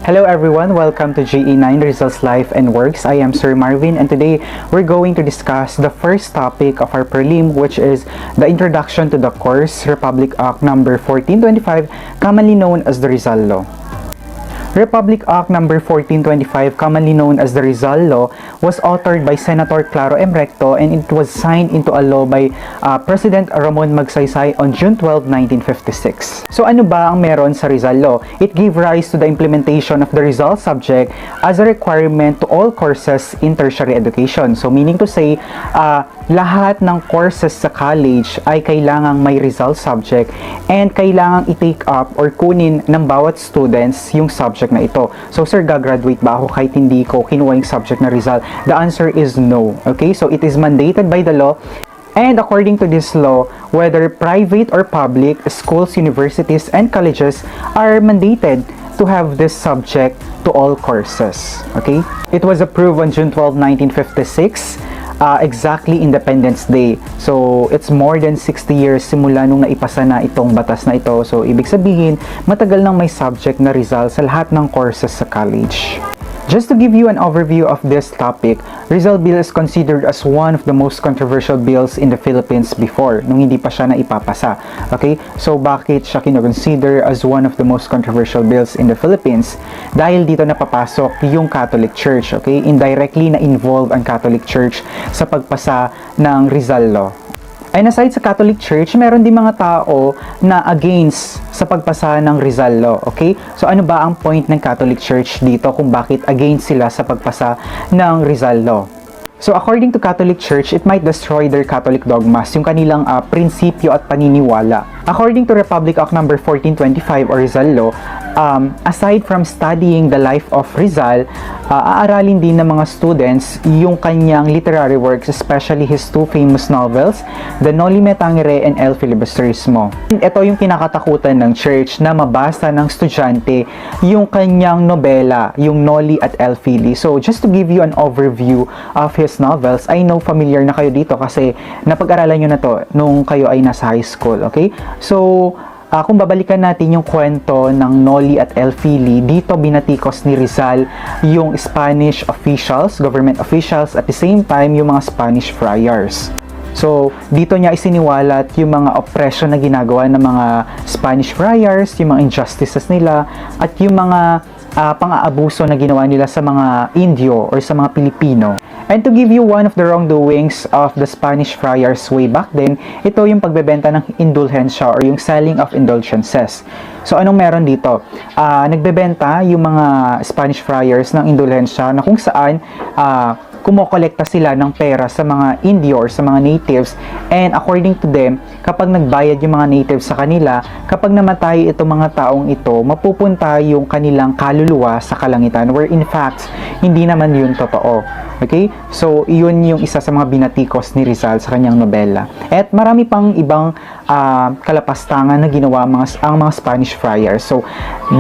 Hello everyone, welcome to GE9 Results Life and Works. I am Sir Marvin and today we're going to discuss the first topic of our prelim, which is the introduction to the course Republic Act number 1425, commonly known as the Rizal Law. Republic Act number 1425, commonly known as the Rizal Law, was authored by Senator Claro M. Recto and it was signed into a law by President Ramon Magsaysay on June 12, 1956. So ano ba ang meron sa Rizal Law? It gave rise to the implementation of the Rizal subject as a requirement to all courses in tertiary education. So meaning to say, lahat ng courses sa college ay kailangang may Rizal subject and kailangang i-take up or kunin ng bawat students yung subject na ito. So sir, gagraduate ba ako kahit hindi ko kinuha yung subject na Rizal? The answer is no. Okay, so it is mandated by the law. And according to this law, whether private or public, schools, universities, and colleges are mandated to have this subject to all courses. Okay? It was approved on June 12, 1956, exactly Independence Day. So, it's more than 60 years simula nung naipasa na itong batas na ito. So, ibig sabihin, matagal nang may subject na Rizal sa lahat ng courses sa college. Just to give you an overview of this topic, Rizal Bill is considered as one of the most controversial bills in the Philippines before, nung hindi pa siya naipapasa. Okay? So, bakit siya kinoconsider as one of the most controversial bills in the Philippines? Dahil dito napapasok yung Catholic Church. Okay? Indirectly na-involve ang Catholic Church sa pagpasa ng Rizal Law. And aside sa Catholic Church, meron din mga tao na against sa pagpasa ng Rizal Law. Okay? So ano ba ang point ng Catholic Church dito kung bakit against sila sa pagpasa ng Rizal Law? So according to Catholic Church, it might destroy their Catholic dogmas, yung kanilang prinsipyo at paniniwala. According to Republic Act number 1425 or Rizal Law, aside from studying the life of Rizal, aaralin din ng mga students yung kanyang literary works, especially his two famous novels, The Noli Me Tangere and El Filibusterismo. Ito yung kinakatakutan ng church na mabasa ng estudyante yung kanyang nobela, yung Noli at El Fili. So just to give you an overview of his novels, I know familiar na kayo dito kasi napag-aralan nyo na to nung kayo ay nasa high school. Okay? So, kung babalikan natin yung kwento ng Noli at El Fili, dito binatikos ni Rizal yung Spanish officials, government officials, at the same time yung mga Spanish friars. So, dito niya isiniwalat yung mga oppression na ginagawa ng mga Spanish friars, yung mga injustices nila, at yung mga pang-aabuso na ginawa nila sa mga Indio or sa mga Pilipino. And to give you one of the wrongdoings of the Spanish friars way back then, ito yung pagbebenta ng indulhensya or yung selling of indulgences. So anong meron dito? Nagbebenta yung mga Spanish friars ng indulhensya na kung saan kumokolekta sila ng pera sa mga Indio or sa mga natives, and according to them, kapag nagbayad yung mga natives sa kanila, kapag namatay itong mga taong ito, mapupunta yung kanilang kaluluwa sa kalangitan, where in fact, hindi naman yun totoo. Okay? So, yun yung isa sa mga binatikos ni Rizal sa kanyang nobela. At marami pang ibang kalapastangan na ginawa ang mga Spanish friars. So,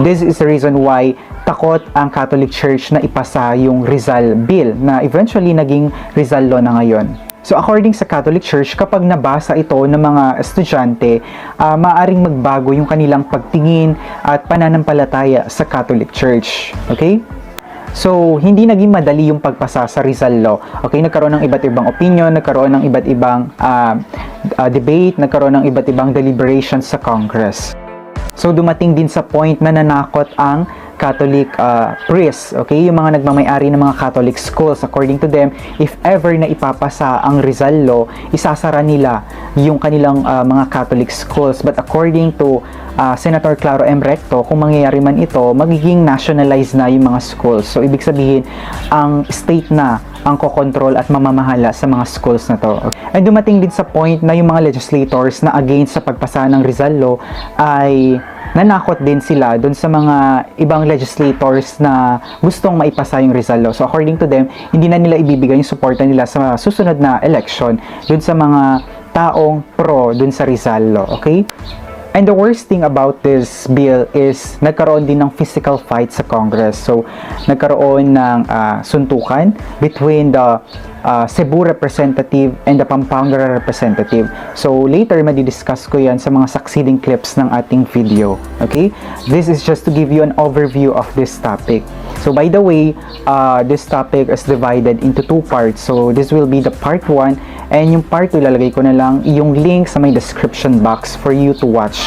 this is the reason why takot ang Catholic Church na ipasa yung Rizal Bill na eventually naging Rizal Law na ngayon. So according sa Catholic Church, kapag nabasa ito ng mga estudyante, maaaring magbago yung kanilang pagtingin at pananampalataya sa Catholic Church. Okay? So, hindi naging madali yung pagpasa sa Rizal Law. Okay, nagkaroon ng iba't ibang opinion, nagkaroon ng iba't ibang debate, nagkaroon ng iba't ibang deliberations sa Congress. So, dumating din sa point na nanakot ang Catholic priests, okay? Yung mga nagmamay-ari ng mga Catholic schools, according to them, if ever na ipapasa ang Rizal Law, isasara nila yung kanilang mga Catholic schools. But according to Senator Claro M. Recto, kung mangyayari man ito, magiging nationalized na yung mga schools. So, ibig sabihin, ang state na ang kokontrol at mamamahala sa mga schools na to. Okay? And dumating din sa point na yung mga legislators na against sa pagpasa ng Rizal Law ay nanakot din sila dun sa mga ibang legislators na gustong maipasa yung Rizal Law. So according to them, hindi na nila ibibigay yung suporta nila sa susunod na election dun sa mga taong pro dun sa Rizal Law. Okay? And the worst thing about this bill is nagkaroon din ng physical fight sa Congress. So, nagkaroon ng suntukan between the Cebu representative and the Pampanga representative. So, later, madidiscuss ko yan sa mga succeeding clips ng ating video. Okay? This is just to give you an overview of this topic. So, by the way, this topic is divided into two parts. So, this will be the part 1, and yung part 2, lalagay ko na lang yung link sa may description box for you to watch.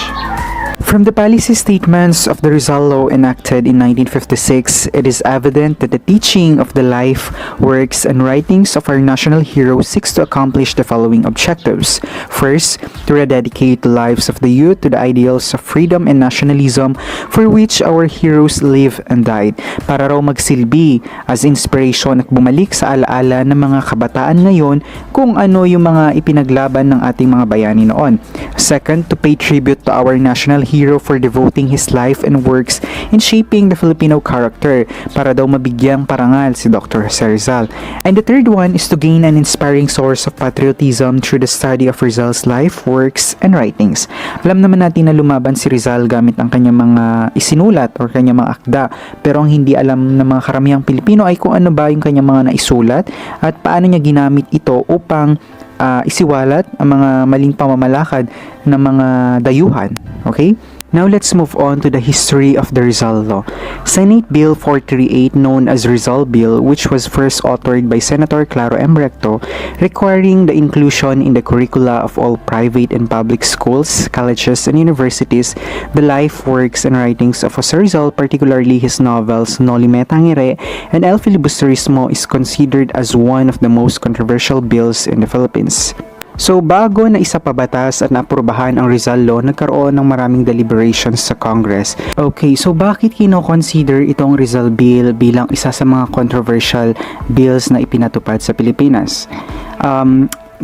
From the policy statements of the Rizal Law enacted in 1956, it is evident that the teaching of the life, works, and writings of our national hero seeks to accomplish the following objectives. First, to rededicate the lives of the youth to the ideals of freedom and nationalism for which our heroes lived and died, para raw magsilbi as inspiration at bumalik sa alaala ng mga kabataan ngayon kung ano yung mga ipinaglaban ng ating mga bayani noon. Second, to pay tribute to our national hero for devoting his life and works in shaping the Filipino character, para daw mabigyang parangal si Dr. Rizal. And the third one is to gain an inspiring source of patriotism through the study of Rizal's life, works, and writings. Alam naman natin na lumaban si Rizal gamit ang kanyang mga isinulat or kanyang mga akda, pero ang hindi alam ng mga karamihang Pilipino ay kung ano ba yung kanyang mga naisulat at paano niya ginamit ito upang isiwalat ang mga maling pamamalakad ng mga dayuhan. Okay? Now let's move on to the history of the Rizal Law. Senate Bill 438, known as Rizal Bill, which was first authored by Senator Claro M. Recto, requiring the inclusion in the curricula of all private and public schools, colleges, and universities the life, works, and writings of Jose Rizal, particularly his novels Noli Me Tangere and El Filibusterismo, is considered as one of the most controversial bills in the Philippines. So, bago na isapabatas at naaprubahan ang Rizal Law, nagkaroon ng maraming deliberations sa Congress. Okay, so bakit kino-consider itong Rizal Bill bilang isa sa mga controversial bills na ipinatupad sa Pilipinas?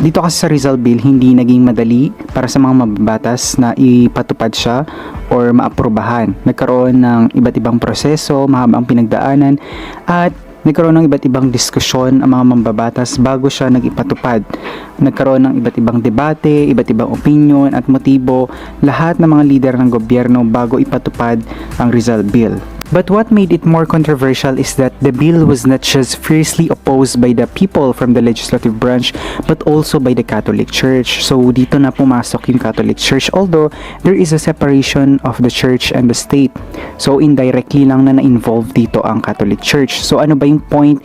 Dito kasi sa Rizal Bill, hindi naging madali para sa mga mababatas na ipatupad siya or maaprubahan. Nagkaroon ng iba't ibang proseso, mahabang pinagdaanan, at nagkaroon ng iba't ibang diskusyon ang mga mambabatas bago siya nag-ipatupad. Nagkaroon ng iba't ibang debate, iba't ibang opinion at motibo, lahat ng mga lider ng gobyerno bago ipatupad ang Rizal Bill. But what made it more controversial is that the bill was not just fiercely opposed by the people from the legislative branch, but also by the Catholic Church. So dito na pumasok yung Catholic Church, although there is a separation of the church and the state. So indirectly lang na na-involve dito ang Catholic Church. So ano ba yung point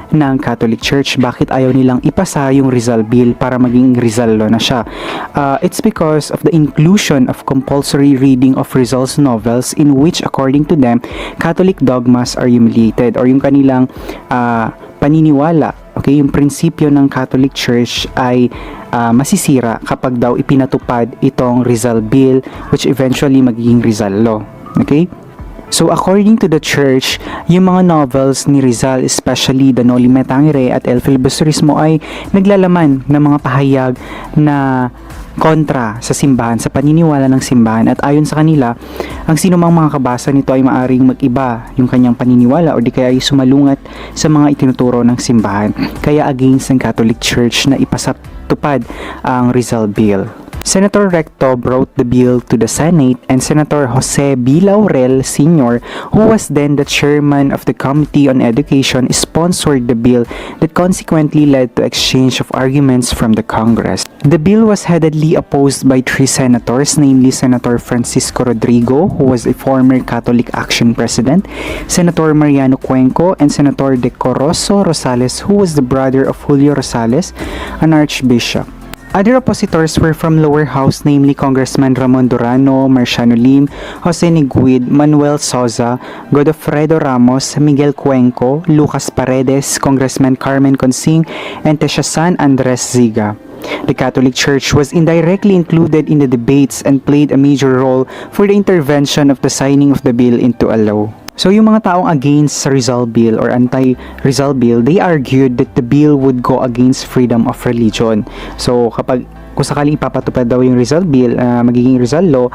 ng Catholic Church? Bakit ayaw nilang ipasa yung Rizal Bill para maging Rizal Law na siya? It's because of the inclusion of compulsory reading of Rizal's novels, in which, according to them, Catholic dogmas are humiliated, or yung kanilang paniniwala, okay, yung prinsipyo ng Catholic Church ay masisira kapag daw ipinatupad itong Rizal Bill, which eventually magiging Rizal Law. Okay? So, according to the church, yung mga novels ni Rizal, especially the Noli Me Tangere at El Filibusterismo, ay naglalaman ng mga pahayag na kontra sa simbahan, sa paniniwala ng simbahan, at ayon sa kanila, ang sinumang mga kabasa nito ay maaring mag-iba yung kanyang paniniwala o di kaya ay sumalungat sa mga itinuturo ng simbahan. Kaya against ng Catholic Church na ipasatupad ang Rizal Bill. Senator Recto brought the bill to the Senate, and Senator Jose B. Laurel Sr., who was then the chairman of the Committee on Education, sponsored the bill that consequently led to exchange of arguments from the Congress. The bill was heatedly opposed by three senators, namely Senator Francisco Rodrigo, who was a former Catholic Action President, Senator Mariano Cuenco, and Senator Decoroso Rosales, who was the brother of Julio Rosales, an archbishop. Other oppositors were from lower house, namely Congressman Ramon Durano, Marciano Lim, Jose Niguid, Manuel Soza, Godofredo Ramos, Miguel Cuenco, Lucas Paredes, Congressman Carmen Consing, and Teshasan Andres Ziga. The Catholic Church was indirectly included in the debates and played a major role for the intervention of the signing of the bill into a law. So yung mga taong against sa Rizal Bill or anti-Rizal Bill, they argued that the bill would go against freedom of religion. So kung sakaling ipapatupad daw yung Rizal Bill, magiging Rizal Law,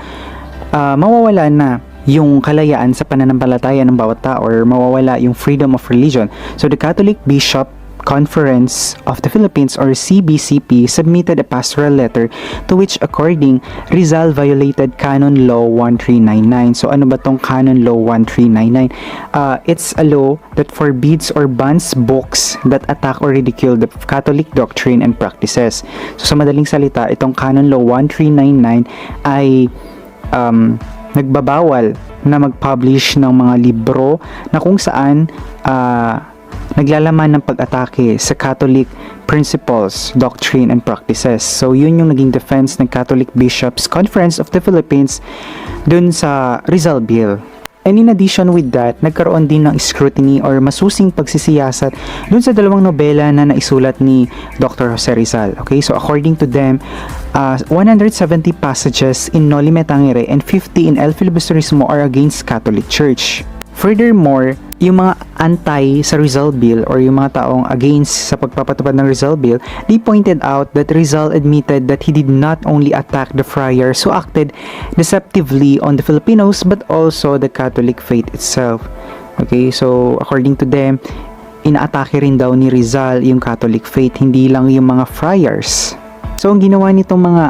mawawala na yung kalayaan sa pananampalataya ng bawat tao or mawawala yung freedom of religion. So the Catholic Bishop Conference of the Philippines or CBCP submitted a pastoral letter to which according Rizal violated Canon Law 1399. So ano ba tong Canon Law 1399? It's a law that forbids or bans books that attack or ridicule the Catholic doctrine and practices. So sa madaling salita, itong Canon Law 1399 ay nagbabawal na mag-publish ng mga libro na kung saan naglalaman ng pag-atake sa Catholic principles, doctrine, and practices. So, yun yung naging defense ng Catholic Bishops Conference of the Philippines dun sa Rizal Bill. And in addition with that, nagkaroon din ng scrutiny or masusing pagsisiyasat dun sa dalawang nobela na naisulat ni Dr. Jose Rizal. Okay, so according to them, 170 passages in Noli Me Tangere and 50 in El Filibusterismo are against Catholic Church. Furthermore, yung mga anti sa Rizal Bill or yung mga taong against sa pagpapatupad ng Rizal Bill, they pointed out that Rizal admitted that he did not only attack the friars who acted deceptively on the Filipinos but also the Catholic faith itself. Okay, so according to them, inaatake rin daw ni Rizal yung Catholic faith, hindi lang yung mga friars. So ang ginawa nitong mga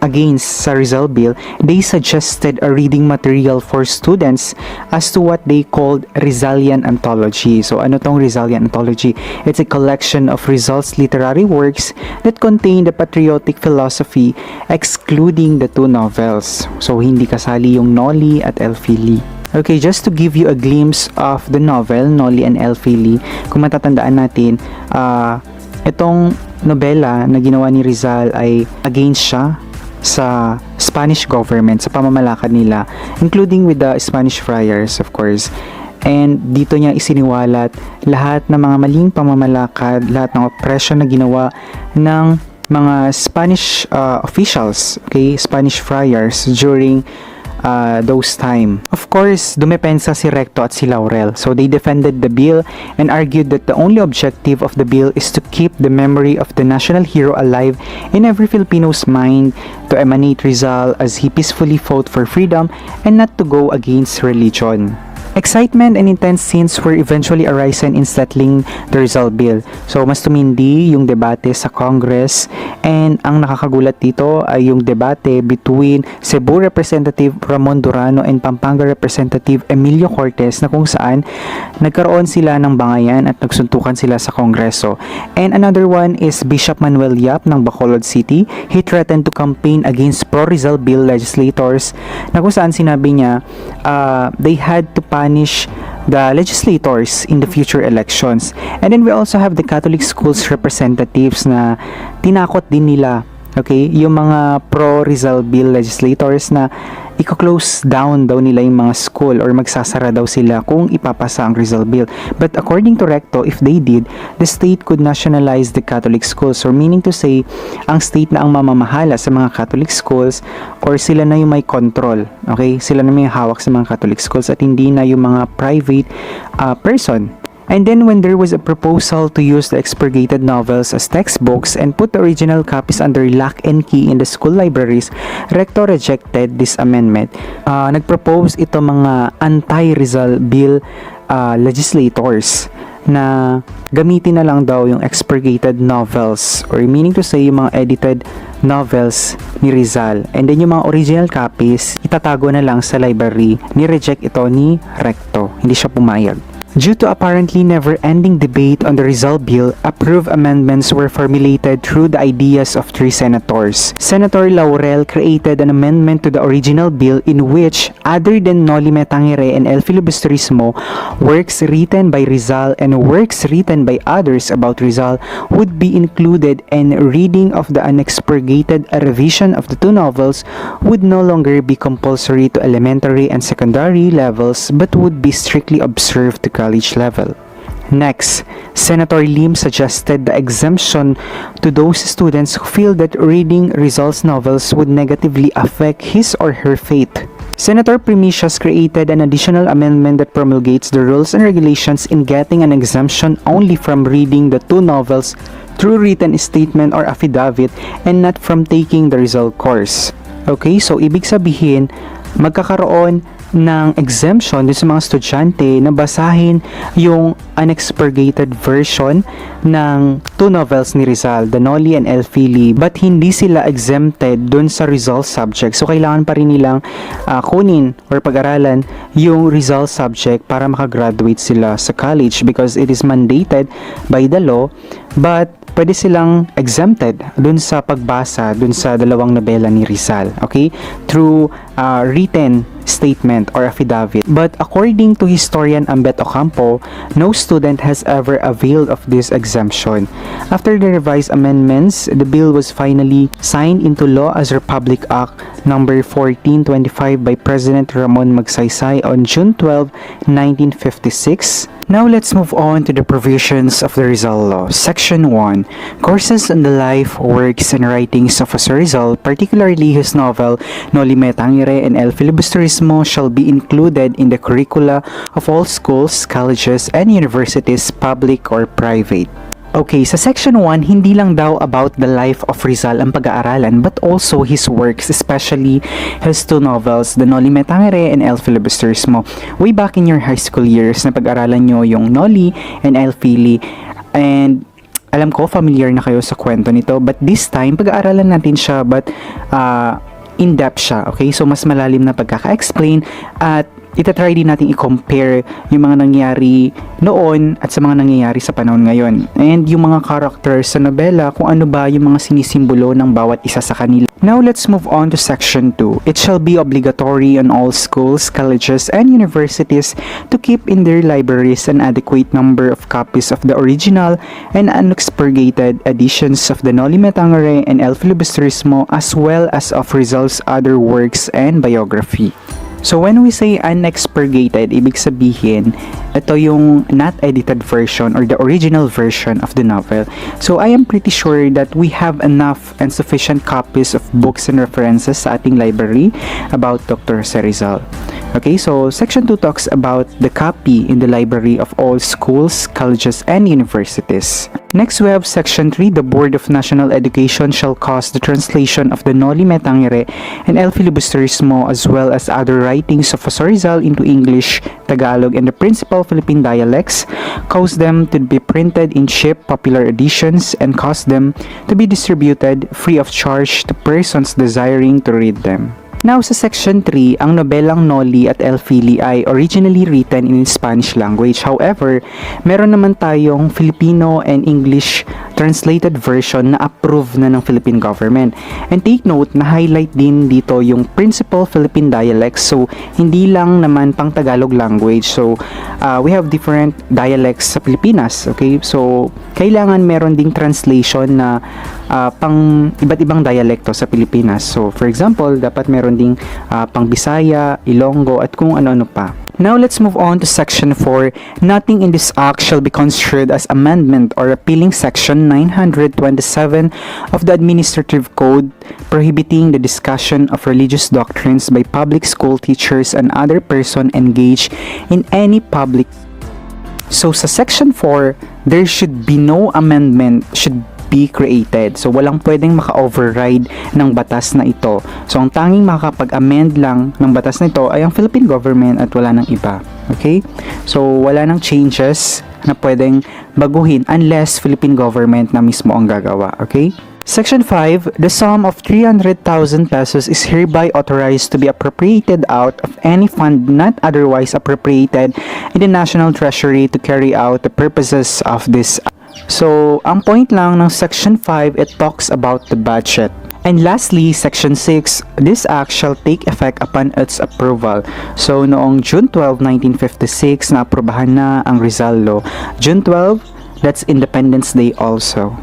against sa Rizal Bill, they suggested a reading material for students as to what they called Rizalian Anthology. So ano tong Rizalian Anthology? It's a collection of Rizal's literary works that contain the patriotic philosophy excluding the two novels. So hindi kasali yung Noli at El Fili. Okay, just to give you a glimpse of the novel, Noli and El Fili, kung matatandaan natin, itong nobela na ginawa ni Rizal ay against siya sa Spanish government, sa pamamalakad nila, including with the Spanish friars, of course. And dito niya isiniwalat lahat ng mga maling pamamalakad, lahat ng oppression na ginawa ng mga Spanish officials, okay, Spanish friars during those time. Of course, dumepensa si Recto at si Laurel. So they defended the bill and argued that the only objective of the bill is to keep the memory of the national hero alive in every Filipino's mind, to emanate Rizal as he peacefully fought for freedom and not to go against religion. Excitement and intense scenes were eventually arisen in settling the Rizal Bill. So, mas tumindi yung debate sa Congress, and ang nakakagulat dito ay yung debate between Cebu Representative Ramon Durano and Pampanga Representative Emilio Cortez, na kung saan nagkaroon sila ng bangayan at nagsuntukan sila sa Kongreso. And another one is Bishop Manuel Yap ng Bacolod City. He threatened to campaign against pro-Rizal Bill legislators, na kung saan sinabi niya they had to punish the legislators in the future elections. And then we also have the Catholic schools representatives na tinakot din nila, okay, yung mga pro-Rizal Bill legislators na i-close down daw nila yung mga school or magsasara daw sila kung ipapasa ang Rizal Bill. But according to Recto, if they did, the state could nationalize the Catholic schools, or meaning to say, ang state na ang mamamahala sa mga Catholic schools, or sila na yung may control, okay? Sila na may hawak sa mga Catholic schools at hindi na yung mga private person. And then when there was a proposal to use the expurgated novels as textbooks and put the original copies under lock and key in the school libraries, Recto rejected this amendment. Nagpropose ito mga anti-Rizal Bill legislators na gamitin na lang daw yung expurgated novels, or meaning to say yung mga edited novels ni Rizal, and then yung mga original copies itatago na lang sa library. Ni-reject ito ni Recto, hindi siya pumayag. Due to apparently never-ending debate on the Rizal Bill, approved amendments were formulated through the ideas of 3 senators. Senator Laurel created an amendment to the original bill in which, other than Noli Me Tangere and El Filibusterismo, works written by Rizal and works written by others about Rizal would be included, and reading of the unexpurgated revision of the 2 novels would no longer be compulsory to elementary and secondary levels but would be strictly observed to college level. Next, Senator Lim suggested the exemption to those students who feel that reading Rizal's novels would negatively affect his or her faith. Senator Primicius created an additional amendment that promulgates the rules and regulations in getting an exemption only from reading the 2 novels through written statement or affidavit and not from taking the Rizal course. Okay, so ibig sabihin, magkakaroon ng exemption din sa mga estudyante na basahin yung unexpurgated version ng two novels ni Rizal, The Noli and El Fili, but hindi sila exempted dun sa Rizal subject. So, kailangan pa rin nilang kunin or pag-aralan yung Rizal subject para makagraduate sila sa college because it is mandated by the law, but pwede silang exempted dun sa pagbasa dun sa dalawang nobela ni Rizal, okay? Through written statement or affidavit. But according to historian Ambet Ocampo, no student has ever availed of this exemption. After the revised amendments, the bill was finally signed into law as Republic Act number 1425 by President Ramon Magsaysay on June 12, 1956. Now let's move on to the provisions of the Rizal Law. Section 1. Courses on the life, works, and writings of Jose Rizal, particularly his novel Noli Me Tangere and El Filibusterismo, shall be included in the curricula of all schools, colleges, and universities, public or private. Okay, sa section 1, hindi lang daw about the life of Rizal ang pag-aaralan but also his works, especially his two novels, The Noli Me Tangere and El Filibusterismo. Way back in your high school years, na pag-aralan nyo yung Noli and El Fili, and alam ko, familiar na kayo sa kwento nito, but this time, pag-aaralan natin siya, but in-depth siya, okay? So, mas malalim na pagkaka-explain at itatry din natin i-compare yung mga nangyari noon at sa mga nangyayari sa panahon ngayon. And yung mga characters sa nobela, kung ano ba yung mga sinisimbolo ng bawat isa sa kanila. Now, let's move on to section 2. It shall be obligatory on all schools, colleges, and universities to keep in their libraries an adequate number of copies of the original and unexpurgated editions of the Noli Me Tangere and El Filibusterismo as well as of Rizal's other works and biography. So when we say unexpurgated, ibig sabihin, ito yung not edited version or the original version of the novel. So I am pretty sure that we have enough and sufficient copies of books and references sa ating library about Dr. Jose Rizal. Okay, so section 2 talks about the copy in the library of all schools, colleges, and universities. Next, we have section 3. The Board of National Education shall cause the translation of the Noli Me Tangere and El Filibusterismo as well as other writings of Jose Rizal into English, Tagalog, and the principal Philippine dialects, cause them to be printed in cheap, popular editions, and cause them to be distributed free of charge to persons desiring to read them. Now, sa section 3, ang nobelang Noli at El Fili ay originally written in Spanish language. However, meron naman tayong Filipino and English translated version na approved na ng Philippine government. And take note, na-highlight din dito yung principal Philippine dialects. So, hindi lang naman pang Tagalog language. So, we have different dialects sa Pilipinas. Okay? So, kailangan meron ding translation na pang iba't ibang dialekto sa Pilipinas. So, for example, dapat meron ding pang Bisaya, Ilonggo, at kung ano-ano pa. Now, let's move on to section 4. Nothing in this act shall be construed as amendment or repealing section 927 of the Administrative Code prohibiting the discussion of religious doctrines by public school teachers and other person engaged in any public. So, sa section 4, there should be no amendment should be created. So, walang pwedeng maka-override ng batas na ito. So, ang tanging makakapag-amend lang ng batas na ito ay ang Philippine government at wala nang iba. Okay? So, wala nang changes na pwedeng baguhin unless Philippine government na mismo ang gagawa. Okay? Section 5, the sum of 300,000 pesos is hereby authorized to be appropriated out of any fund not otherwise appropriated in the National Treasury to carry out the purposes of this. So, ang point lang ng Section 5, it talks about the budget. And lastly, Section 6, this act shall take effect upon its approval. So, noong June 12, 1956, na-aprobahan na ang Rizal Law. June 12, that's Independence Day also.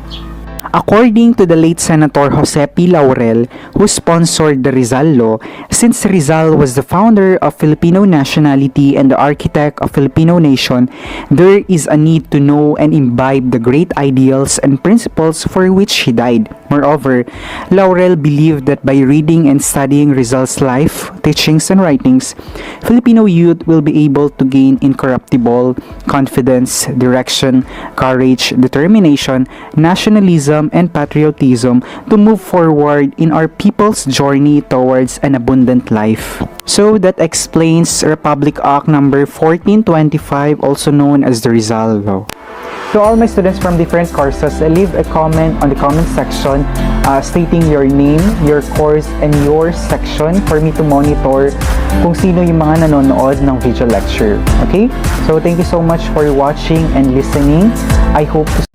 According to the late Senator Jose P. Laurel, who sponsored the Rizal Law, since Rizal was the founder of Filipino nationality and the architect of Filipino nation, there is a need to know and imbibe the great ideals and principles for which he died. Moreover, Laurel believed that by reading and studying Rizal's life, teachings, and writings, Filipino youth will be able to gain incorruptible confidence, direction, courage, determination, nationalism, and patriotism to move forward in our people's journey towards an abundant life. So that explains Republic Act number 1425, also known as the Rizal Law. To all my students from different courses, leave a comment on the comment section stating your name, your course, and your section for me to monitor kung sino yung mga nanonood ng video lecture. Okay? So thank you so much for watching and listening. I hope to